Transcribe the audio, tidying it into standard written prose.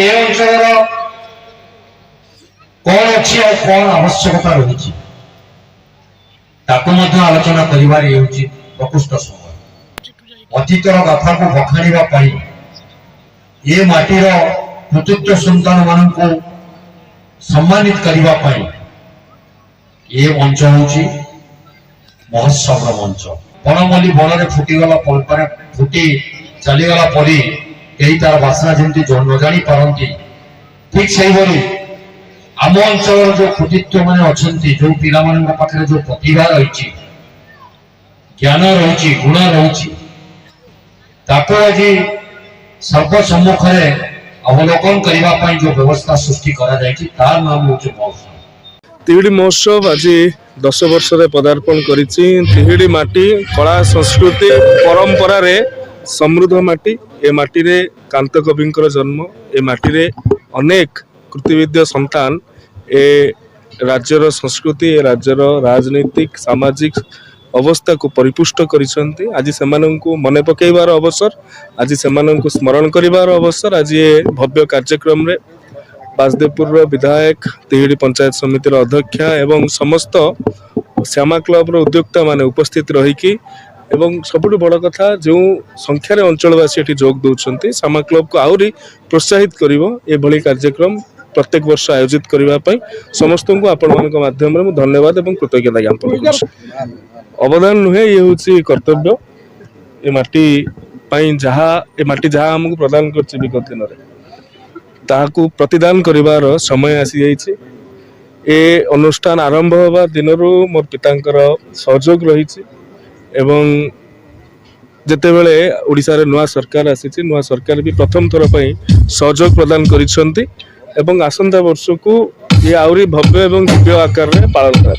ए अंचल कौन अच्छी और कौन आवश्यकता रही आलोचना करिवार प्रकृष्ट समय अतीतर कथा को बखाणा ये माटीर कृतित्व सन्तान मान सम्मानित करने ये मंच हूँ महोत्सव मंच बनमल्ली बन फुटीगला फुटी चलीगला परी कई तार बासना जमी न जानी पारती ठीक से आम अंचल जो कृतित्व मैंने अच्छा जो पिला पाखे जो प्रतिभा रही ज्ञान रही गुण रही आज सर्वसम्मुख अवलोकन करने जो व्यवस्था सृष्टि तार नाम हूँ महोत्सव। तिहिडी महोत्सव आज 10 वर्ष पदार्पण करिछि। तिहिडी माटी कला संस्कृति परंपरा रे समृद्ध माटी ए माटी रे कांत कविंकर जन्म ए माटी रे अनेक कृतिविद्य संतान ए राज्यर संस्कृति ए राज्यर राजनीतिक सामाजिक अवस्था को परिपुष्ट करिसंती। आज सेमानंकु मने पकेइबार अवसर आज सेमानंकु स्मरण करिबार अवसर आज ये भव्य कार्यक्रम रे बासदेवपुर विधायक तिहिडी पंचायत समिति अध्यक्षा एवं समस्त श्यामा क्लब उद्योक्ता माने उपस्थित रहीकि एवं सबुठ बड़ कथा जो संख्यार अंचलवासी एटी जोग दौरान श्यामा क्लब को आहरी प्रोत्साहित करिवो एभली कार्यक्रम प्रत्येक वर्ष आयोजित करने समस्त को आपण माध्यम रे धन्यवाद एवं कृतज्ञता ज्ञापन करुछि। अवदान नुहे ये हूँ कर्तव्य ए माटी जहाँ आमको प्रदान करछि विगत दिन में ताकू प्रतिदान करिवार समय आसी जाइछि। ए अनुष्ठान आरंभ होगा दिन मोर पितांकर सहयोग रही एवं जेतेबेले ओडिशा रे नुआ सरकार आसी नुआ सरकार भी प्रथम थर पई सहयोग प्रदान करिसंती एवं आसंता वर्ष को ये आउरी भव्य एवं दिव्य आकार रे पालन करा।